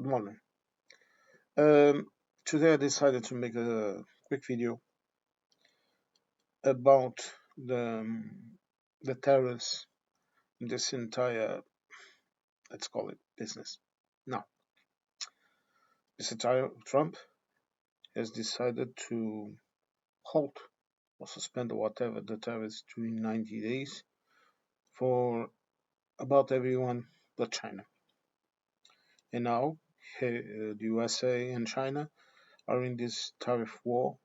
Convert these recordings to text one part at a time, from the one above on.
Good morning. Um, Today I decided to make a quick video about the tariffs in this entire, let's call it, business. Now, Mr. Trump has decided to halt or suspend or whatever the tariffs during 90 days for about everyone but China. And now, the USA and China are in this tariff war,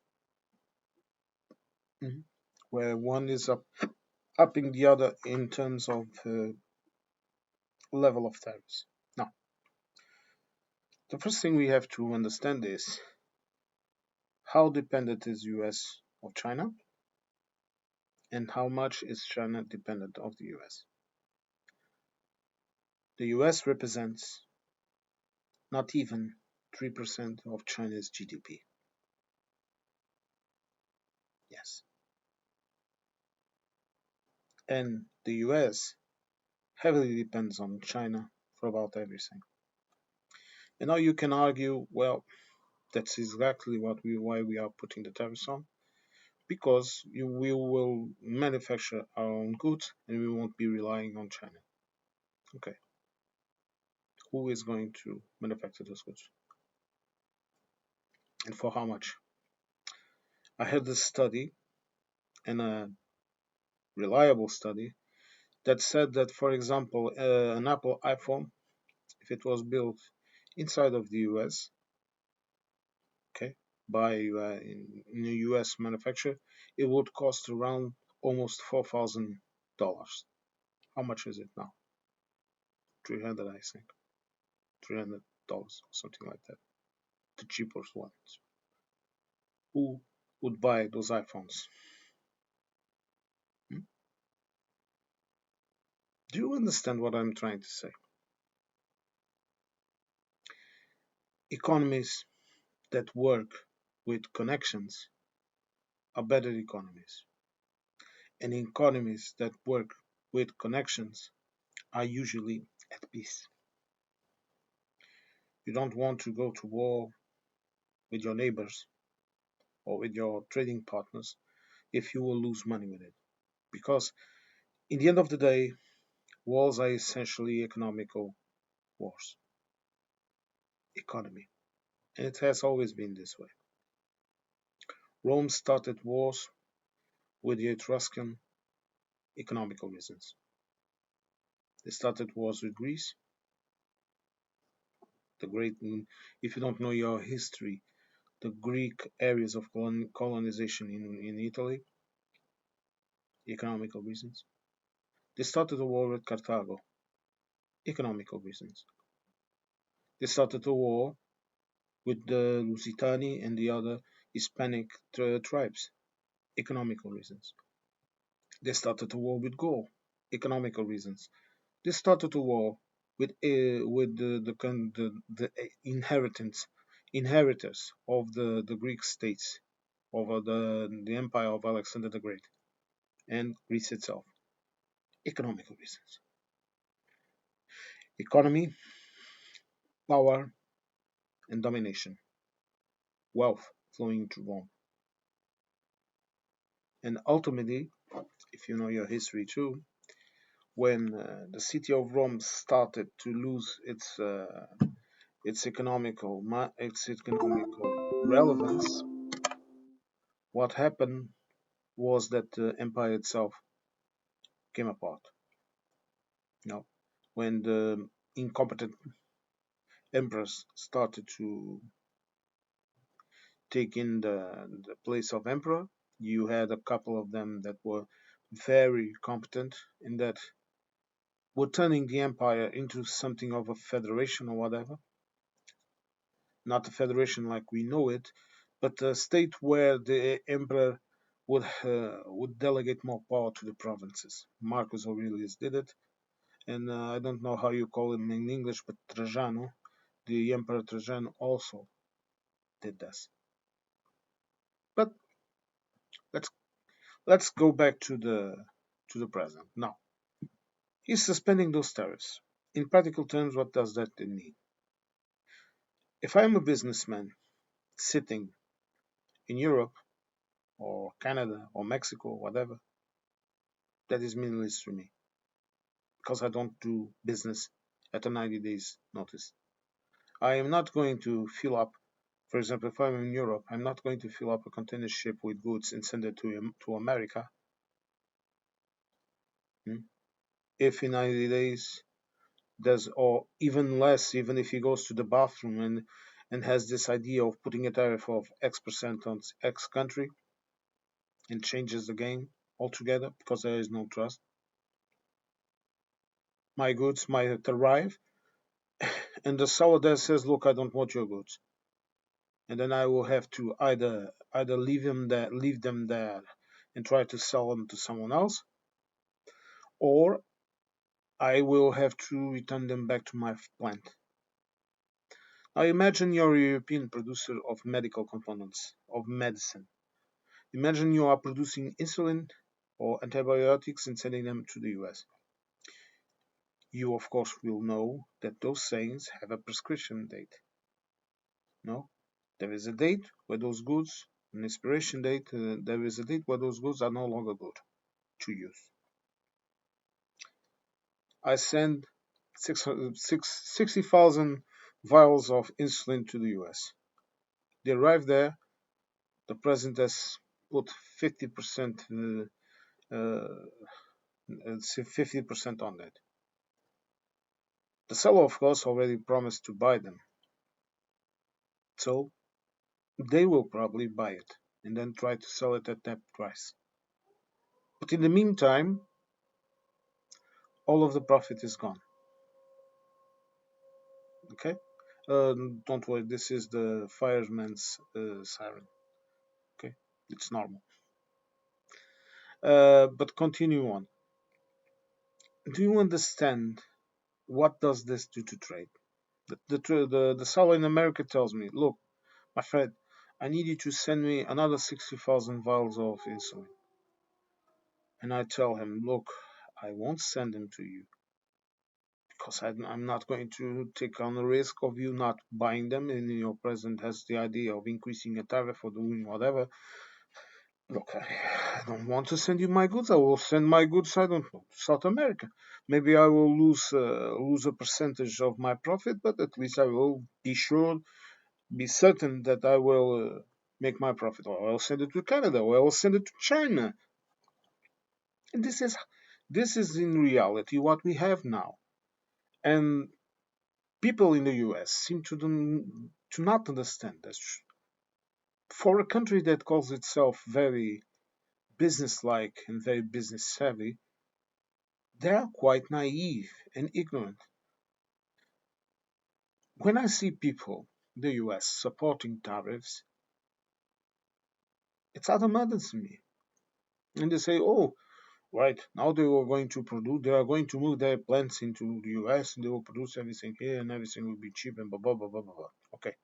mhm, where one is upping the other in terms of level of tariffs. Now, the first thing we have to understand is how dependent is US of China and how much is China dependent of the US. The US represents not even 3% of China's GDP. Yes. And the US heavily depends on China for about everything. And now you can argue, well, that's exactly why we are putting the tariffs on, because we will manufacture our own goods and we won't be relying on China. Okay, who is going to manufacture those goods and for how much? I had a study, and a reliable study, that said that, for example, an Apple iPhone, if it was built inside of the US, okay, by in a US manufacturer, it would cost around almost $4,000. How much is it now? 300, I think. $300, something like that. The cheapest ones. Who would buy those iPhones? Hmm? Do you understand what I'm trying to say? Economies that work with connections are better economies, and economies that work with connections are usually at peace. You don't want to go to war with your neighbors or with your trading partners if you will lose money with it. Because in the end of the day, wars are essentially economical wars. Economy. And it has always been this way. Rome started wars with the Etruscan economical reasons. They started wars with Greece, the great, if you don't know your history, the Greek areas of colonization in Italy, economical reasons. They started a war with Carthago, economical reasons. They started a war with the Lusitani and the other Hispanic tribes, economical reasons. They started a war with Gaul, economical reasons. They started a war with the inheritors of the Greek states over the empire of Alexander the Great and Greece itself. Economical reasons. Economy, power, and domination. Wealth flowing to Rome. And ultimately, if you know your history too, when the city of Rome started to lose its economical relevance, what happened was that the empire itself came apart. You know, when the incompetent emperors started to take in the place of emperor, you had a couple of them that were very competent in that were turning the empire into something of a federation or whatever. Not a federation like we know it, but a state where the emperor would delegate more power to the provinces. Marcus Aurelius did it, and I don't know how you call him in English, but Trajano, the Emperor Trajano, also did this. But let's let's go back to the present. Now, he's suspending those tariffs. In practical terms, what does that mean? If I'm a businessman sitting in Europe or Canada or Mexico, or whatever, that is meaningless to me because I don't do business at a 90 days notice. I am not going to fill up, for example, if I'm in Europe, I'm not going to fill up a container ship with goods and send it to America. Hmm? If in 90 days there's, or even less, even if he goes to the bathroom and has this idea of putting a tariff of X% on X country and changes the game altogether because there is no trust. My goods might arrive, and the seller there says, "Look, I don't want your goods," and then I will have to either leave them there, and try to sell them to someone else, or I will have to return them back to my plant. Now imagine you're a European producer of medical components, of medicine. Imagine you are producing insulin or antibiotics and sending them to the US. You, of course, will know that those things have a prescription date. No? There is a date where those goods, an expiration date, there is a date where those goods are no longer good to use. I send 60,000 vials of insulin to the US. They arrive there, the president has put 50%, 50% on that. The seller, of course, already promised to buy them, so they will probably buy it and then try to sell it at that price. But in the meantime, all of the profit is gone. Okay? Don't worry, this is the fireman's siren. Okay? It's normal. But continue on. Do you understand what does this do to trade? The seller in America tells me, look, my friend, I need you to send me another 60,000 vials of insulin. And I tell him, look, I won't send them to you because I'm not going to take on the risk of you not buying them, and your president has the idea of increasing a tariff or doing whatever. Look, I don't want to send you my goods. I will send my goods, I don't know, to South America. Maybe I will lose a percentage of my profit, but at least I will be certain that I will make my profit. Or I'll send it to Canada, or I will send it to China. And this is in reality what we have now. And people in the US seem to not understand this. For a country that calls itself very businesslike and very business savvy, they are quite naive and ignorant. When I see people in the US supporting tariffs, it's out of madness to me. And they say, oh, right, now they are going to move their plants into the US and they will produce everything here and everything will be cheap and blah, blah, blah, blah, blah, blah. Okay.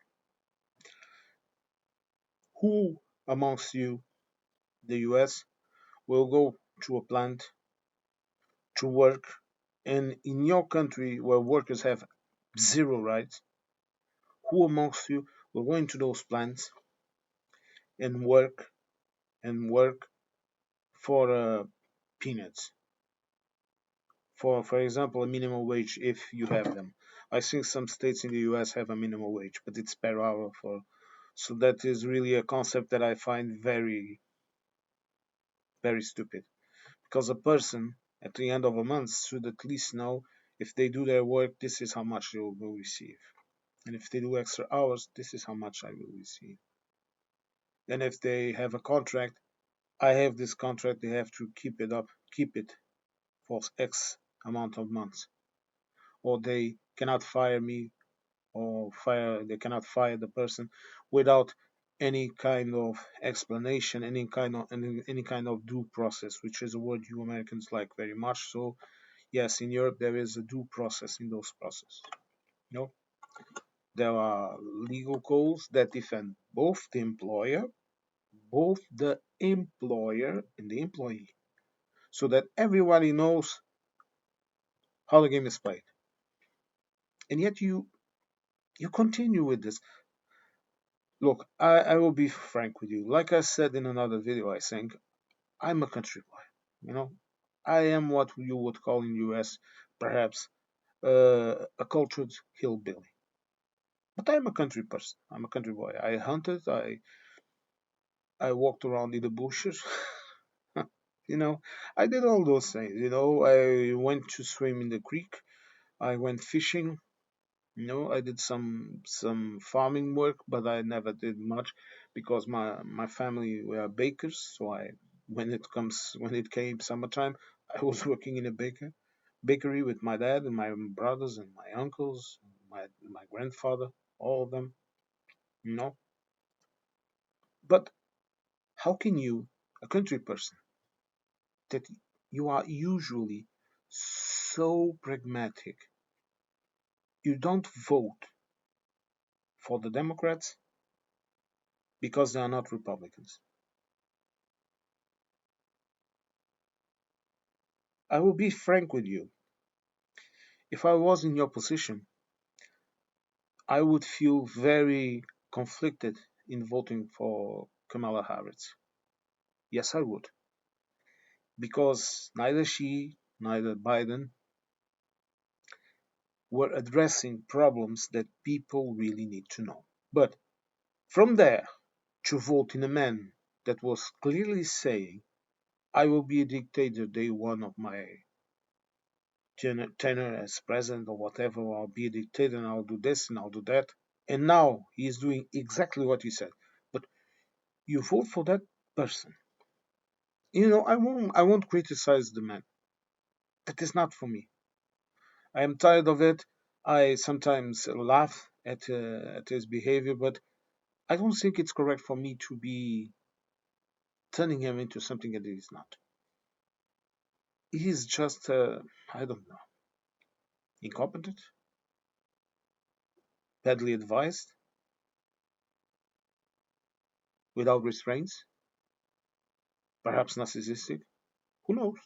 Who amongst you, the US, will go to a plant to work, and in your country where workers have zero rights, who amongst you will go into those plants and work for peanuts? For example, a minimum wage if you have them. I think some states in the US have a minimum wage, but it's per hour for. So that is really a concept that I find very, very stupid. Because a person at the end of a month should at least know if they do their work, this is how much they will receive. And if they do extra hours, this is how much I will receive. Then if they have a contract, I have this contract, they have to keep it for X amount of months. Or they cannot fire me they cannot fire the person without any kind of explanation, any kind of due process, which is a word you Americans like very much. So yes, in Europe there is a due process in those processes. You know, there are legal codes that defend both the employer and the employee, so that everybody knows how the game is played. And yet You continue with this. Look, I will be frank with you. Like I said in another video, I think I'm a country boy. You know, I am what you would call in US perhaps a cultured hillbilly. But I'm a country person. I'm a country boy. I hunted. I walked around in the bushes. you know, I did all those things. I went to swim in the creek. I went fishing. I did some farming work, but I never did much because my family were bakers. So when it came summertime, I was working in a bakery with my dad and my brothers and my uncles, my grandfather, all of them. You know, but how can you, a country person, that you are usually so pragmatic, you don't vote for the Democrats because they are not Republicans? I will be frank with you. If I was in your position, I would feel very conflicted in voting for Kamala Harris. Yes, I would. Because neither she, neither Biden were addressing problems that people really need to know. But from there to vote in a man that was clearly saying, I will be a dictator day one of my tenure as president or whatever, or I'll be a dictator and I'll do this and I'll do that. And now he is doing exactly what he said. But you vote for that person. I won't criticize the man. That is not for me. I am tired of it. I sometimes laugh at his behavior, but I don't think it's correct for me to be turning him into something that he is not. He is just, I don't know, incompetent, badly advised, without restraints, perhaps narcissistic. Who knows?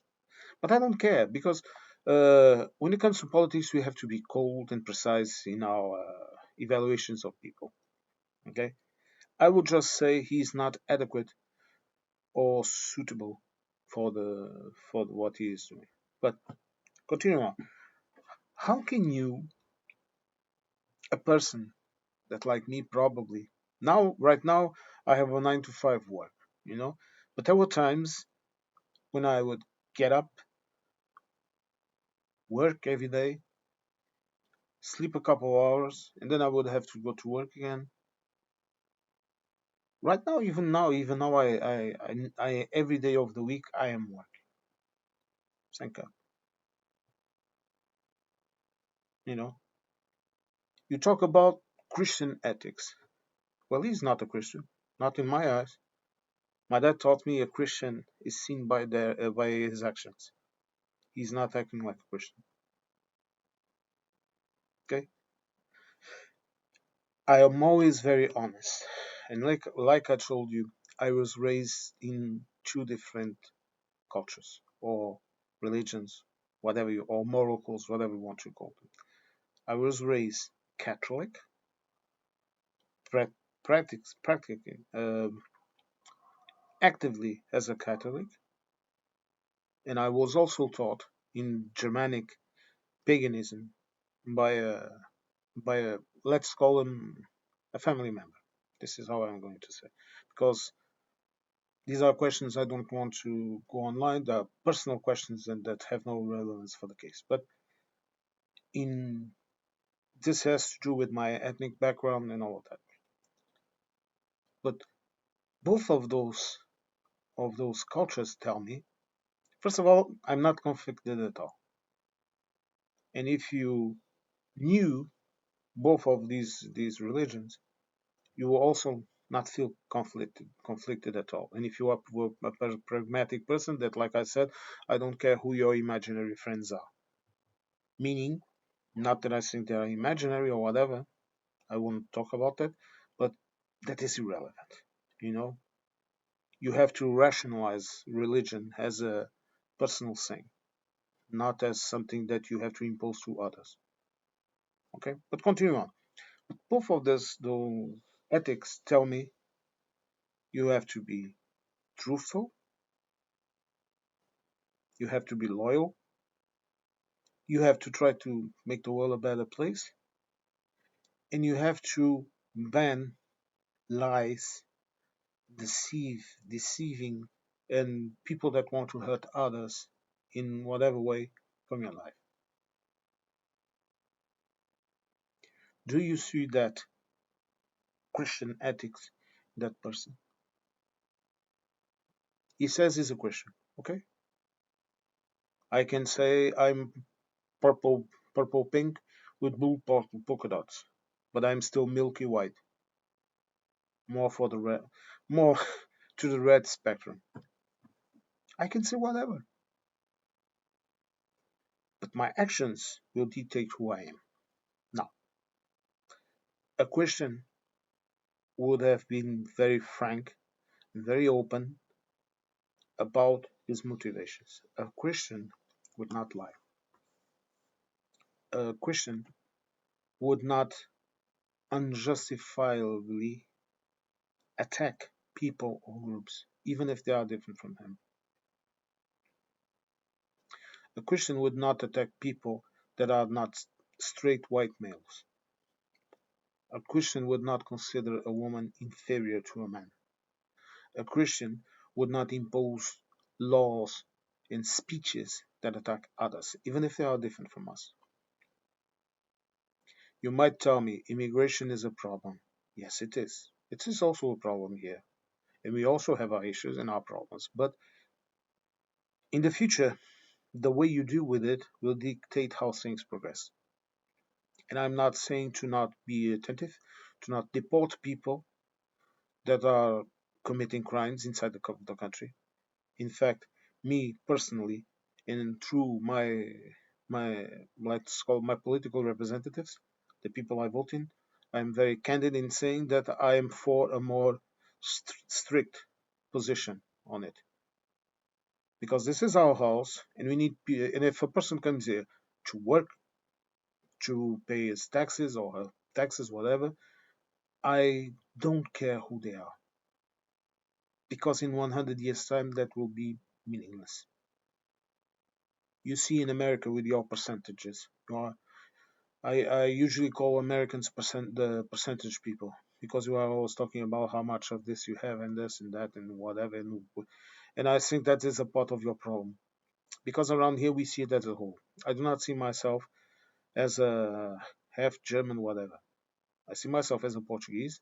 But I don't care because when it comes to politics, we have to be cold and precise in our evaluations of people. Okay, I would just say he's not adequate or suitable for what he is doing. But continue on. How can you, a person that like me probably right now, I have a 9 to 5 work, you know, but there were times when I would get up, work every day, sleep a couple of hours, and then I would have to go to work again. Right now, even now, every day of the week I am working. Thank God. You know, you talk about Christian ethics. Well, he's not a Christian, not in my eyes. My dad taught me a Christian is seen by his actions. He's not acting like a Christian. Okay, I am always very honest, and like I told you, I was raised in two different cultures or religions, or moral codes, whatever you want to call them. I was raised Catholic, practicing actively as a Catholic, and I was also taught in Germanic paganism by a by a, let's call him a family member. This is how I'm going to say, because these are questions I don't want to go online. They are personal questions and that have no relevance for the case. But in this has to do with my ethnic background and all of that. But both of those cultures tell me, first of all, I'm not conflicted at all. And if you knew both of these religions, you will also not feel conflicted at all. And if you are a pragmatic person, that, like I said, I don't care who your imaginary friends are. Meaning, not that I think they are imaginary or whatever, I won't talk about that, but that is irrelevant. You know, you have to rationalize religion as a personal thing, not as something that you have to impose to others. Okay, but continue on. Both of those ethics tell me you have to be truthful, you have to be loyal, you have to try to make the world a better place, and you have to ban lies, deceiving, and people that want to hurt others in whatever way from your life. Do you see that Christian ethics in that person? He says he's a Christian. Okay, I can say I'm purple, purple pink with blue polka dots, but I'm still milky white, more for the red, more to the red spectrum. I can say whatever, but my actions will dictate who I am. Now, a Christian would have been very frank and very open about his motivations. A Christian would not lie. A Christian would not unjustifiably attack people or groups, even if they are different from him. A Christian would not attack people that are not straight white males. A Christian would not consider a woman inferior to a man. A Christian would not impose laws and speeches that attack others, even if they are different from us. You might tell me immigration is a problem. Yes, it is. It is also a problem here. And we also have our issues and our problems. But in the future, the way you deal with it will dictate how things progress. And I'm not saying to not be attentive, to not deport people that are committing crimes inside the country. In fact, me personally, and through my let's call my political representatives, the people I vote in, I'm very candid in saying that I am for a more strict position on it because this is our house, and we need. And if a person comes here to work, to pay his taxes or her taxes, whatever, I don't care who they are because in 100 years' time that will be meaningless. You see in America with your percentages. I usually call Americans the percentage people because we are always talking about how much of this you have and this and that and whatever. And I think that is a part of your problem because around here we see it as a whole. I do not see myself as a half German, whatever. I see myself as a Portuguese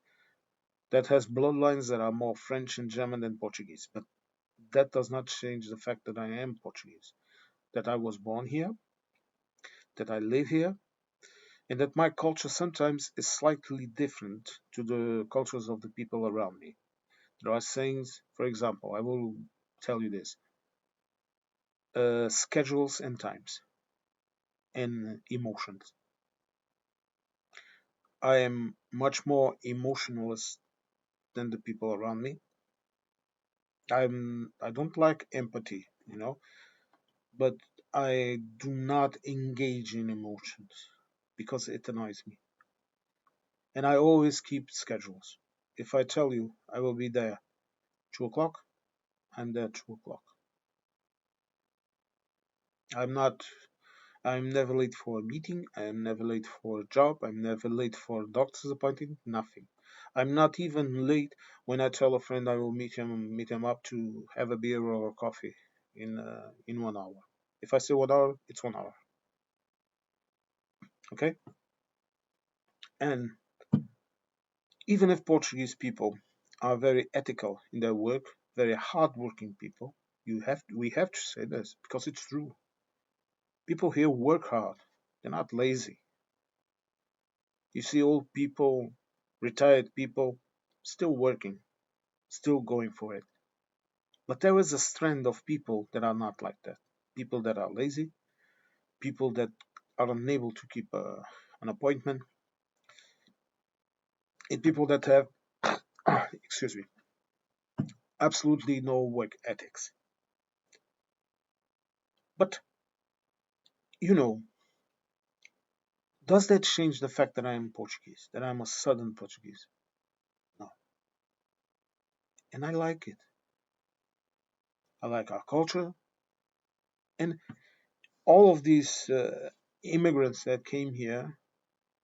that has bloodlines that are more French and German than Portuguese. But that does not change the fact that I am Portuguese, that I was born here, that I live here, and that my culture sometimes is slightly different to the cultures of the people around me. There are things, for example, I will tell you this schedules and times and emotions. I am much more emotionalist than the people around me. I don't like empathy, but I do not engage in emotions because it annoys me. And I always keep schedules. If I tell you I will be there 2 o'clock, I'm there 2 o'clock. I'm not. I'm never late for a meeting. I'm never late for a job. I'm never late for a doctor's appointment. Nothing. I'm not even late when I tell a friend I will meet him up to have a beer or a coffee in 1 hour. If I say 1 hour, it's 1 hour. Okay. And even if Portuguese people are very ethical in their work, very hardworking people, we have to say this because it's true. People here work hard. They're not lazy. You see old people, retired people, still working, still going for it. But there is a strand of people that are not like that. People that are lazy, people that are unable to keep an appointment, and people that have, excuse me, absolutely no work ethics. But, you know, Does that change the fact that I am Portuguese, that I'm a Southern Portuguese? No. And I like it. I like our culture. And all of these immigrants that came here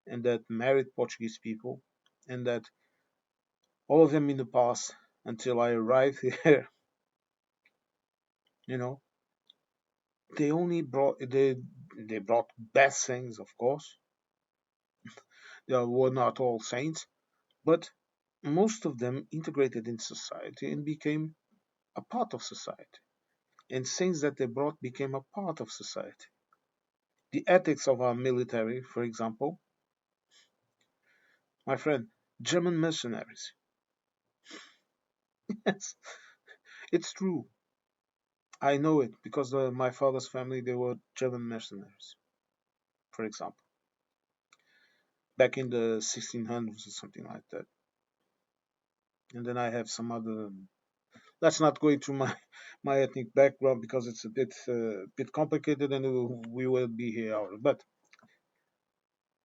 and that married Portuguese people, and that all of them in the past until I arrived here, you know, they only brought they brought bad things, of course. They were not all saints, but most of them integrated in society and became a part of society. And things that they brought became a part of society. The ethics of our military, for example, my friend, German mercenaries. Yes, it's true. I know it because my father's family, they were German mercenaries, for example, back in the 1600s or something like that. And then I have some other. Let's not go into my my ethnic background because it's a bit complicated, and we will be here. But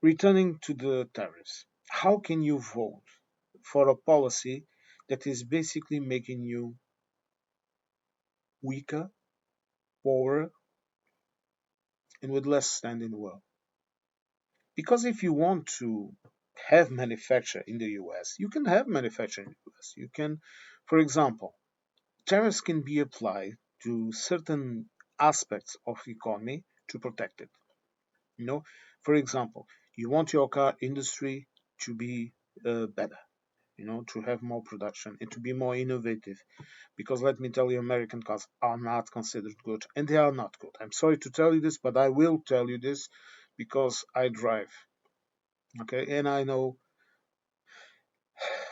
returning to the tariffs, how can you vote for a policy that is basically making you weaker, poorer, and with less stand in the world? Because if you want to have manufacture in the US, you can have manufacture in the US. You can, for example, tariffs can be applied to certain aspects of the economy to protect it. You know, for example, you want your car industry to be better, to have more production and to be more innovative. Because let me tell you, American cars are not considered good, and they are not good. I'm sorry to tell you this, but I will tell you this because I drive, okay, and I know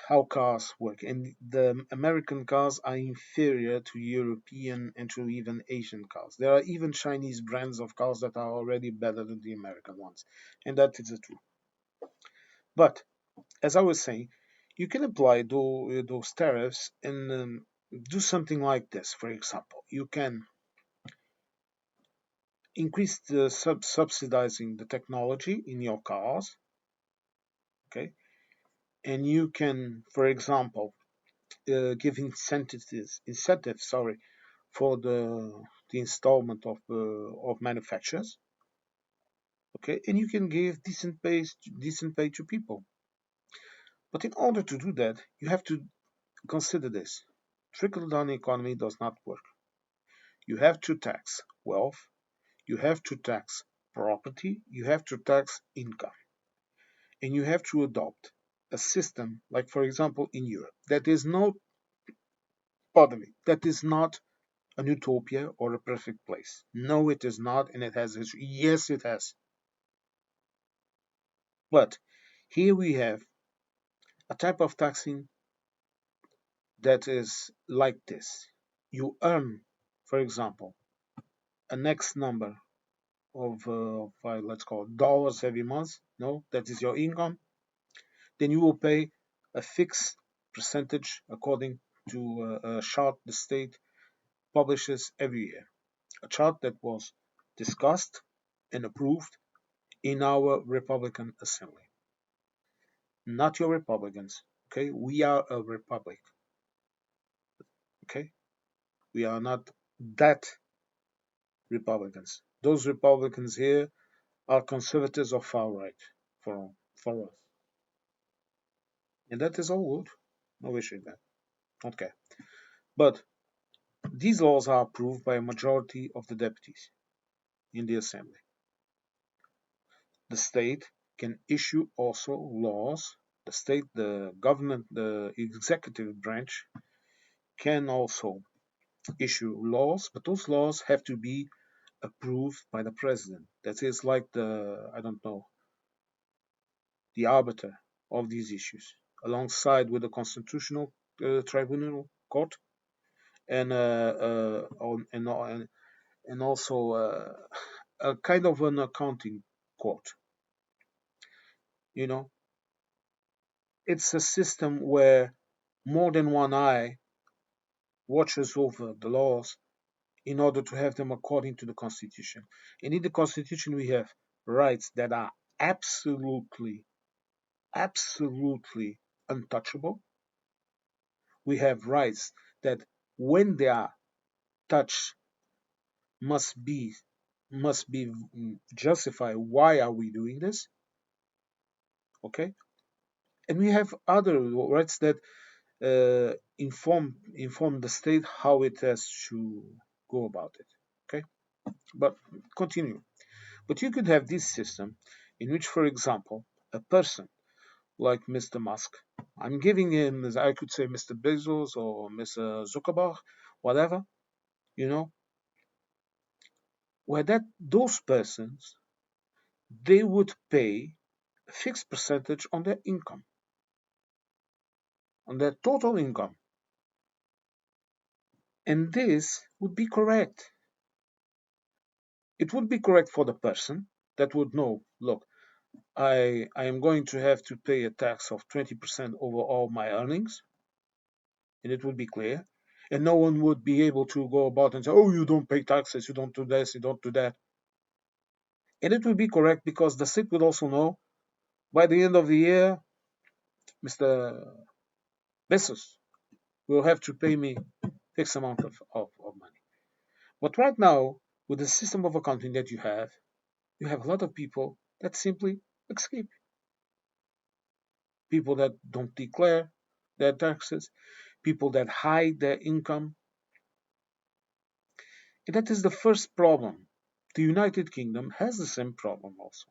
how cars work. And the American cars are inferior to European and to even Asian cars. There are even Chinese brands of cars that are already better than the American ones, and that is the truth. But as I was saying, you can apply those tariffs and do something like this. For example, you can increase the subsidizing the technology in your cars, okay, and you can, for example, give incentives, sorry, for the installment of manufacturers, okay, and you can give decent pay to people. But in order to do that, you have to consider this: trickle down economy does not work. You have to tax wealth, you have to tax property, you have to tax income, and you have to adopt a system like, for example, in Europe, that is not, pardon me, that is not an utopia or a perfect place. No, it is not, and it has its, yes, it has. But here we have a type of taxing that is like this. You earn, for example, an X number of, let's call it dollars every month. No, that is your income. Then you will pay a fixed percentage according to a chart the state publishes every year. A chart that was discussed and approved in our Republican Assembly. Not your Republicans. Okay, we are a republic. Okay, we are not that Republicans. Those Republicans here are conservatives of far right for us, and that is all good. No issue with that. Okay, but these laws are approved by a majority of the deputies in the Assembly. The state can issue also laws. The state, the government, the executive branch can also issue laws, but those laws have to be approved by the president. That is like the, I don't know, the arbiter of these issues, alongside with the constitutional tribunal court and and also a kind of an accounting court. You know, it's a system where more than one eye watches over the laws in order to have them according to the Constitution. And in the Constitution, we have rights that are absolutely, absolutely untouchable. We have rights that, when they are touched, must be justified. Why are we doing this? Okay, and we have other rights that inform the state how it has to go about it. Okay, but continue. But you could have this system in which, for example, a person like Mr. Musk, I'm giving him, as I could say, Mr. Bezos or Mr. Zuckerberg, whatever, you know, where that those persons, they would pay a fixed percentage on their income, on their total income, and this would be correct. It would be correct for the person that would know, look, I am going to have to pay a tax of 20% over all my earnings, and it would be clear. And no one would be able to go about and say, oh, you don't pay taxes, you don't do this, you don't do that. And it would be correct because the state would also know, by the end of the year, Mr. Bezos will have to pay me fixed amount of money. But right now, with the system of accounting that you have a lot of people that simply escape. People that don't declare their taxes, people that hide their income. And that is the first problem. The United Kingdom has the same problem also.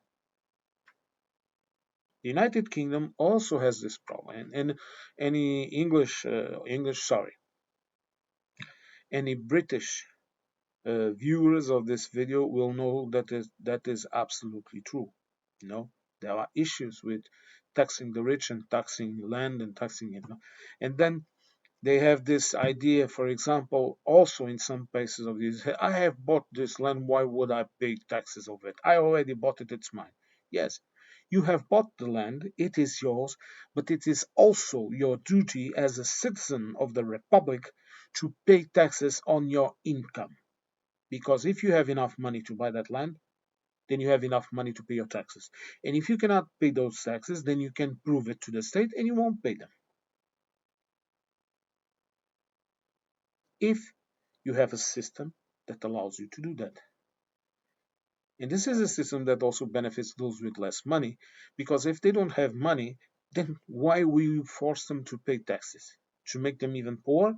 The United Kingdom also has this problem, and any sorry, any British viewers of this video will know that is absolutely true. You know, there are issues with taxing the rich and taxing land and taxing it. And then they have this idea, for example, also in some places of this, I have bought this land, why would I pay taxes of it? I already bought it, it's mine. Yes, you have bought the land, it is yours, but it is also your duty as a citizen of the Republic to pay taxes on your income. Because if you have enough money to buy that land, then you have enough money to pay your taxes. And if you cannot pay those taxes, then you can prove it to the state and you won't pay them. If you have a system that allows you to do that. And this is a system that also benefits those with less money, because if they don't have money, then why will you force them to pay taxes? To make them even poor?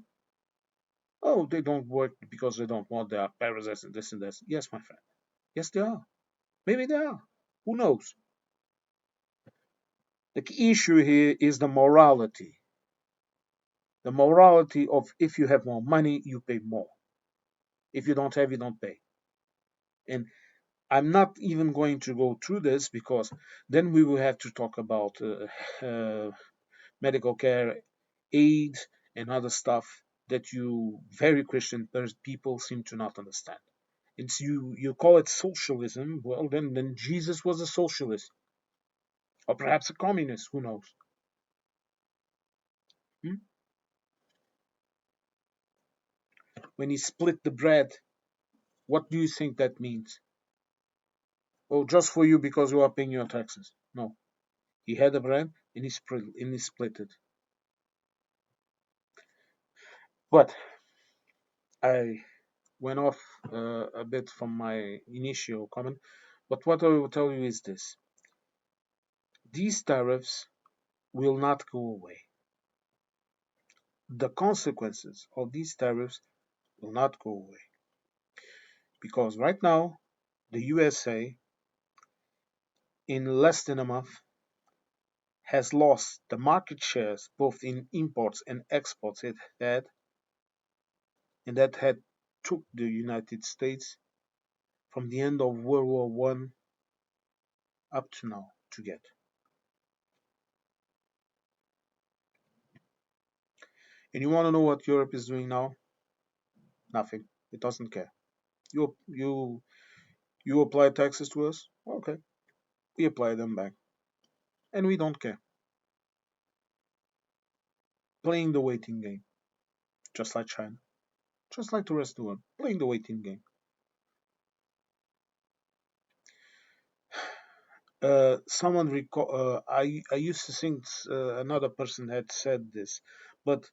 Oh, they don't work because they don't want, they are parasites and this and that. Yes, my friend. Yes, they are. Maybe they are. Who knows? The key issue here is the morality. The morality of, if you have more money, you pay more. If you don't have, you don't pay. And I'm not even going to go through this because then we will have to talk about medical care, aid, and other stuff that you very Christian people seem to not understand. It's you call it socialism. Well, then Jesus was a socialist, or perhaps a communist. Who knows? Hmm? When he split the bread, what do you think that means? Oh, just for you because you are paying your taxes. No, he had a bread and he split it. But I went off a bit from my initial comment. But what I will tell you is this: these tariffs will not go away. The consequences of these tariffs will not go away because right now the USA, in less than a month, has lost the market shares both in imports and exports it had, and that had took the United States from the end of World War One up to now to get. And you want to know what Europe is doing now? Nothing. It doesn't care. You apply taxes to us? Okay, we apply them back, and we don't care. Playing the waiting game, just like China, just like the rest of the world, playing the waiting game. Someone recall. I used to think another person had said this, but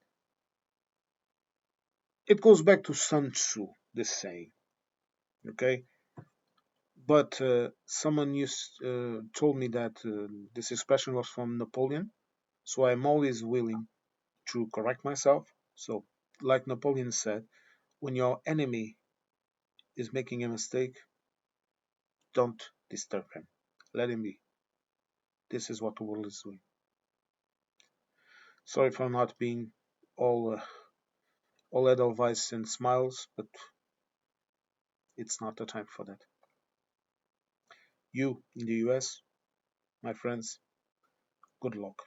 it goes back to Sun Tzu. This saying, okay. But someone used told me that this expression was from Napoleon, so I'm always willing to correct myself. So, like Napoleon said, when your enemy is making a mistake, don't disturb him. Let him be. This is what the world is doing. Sorry for not being all Edelweiss and smiles, but it's not the time for that. You in the US, my friends, good luck.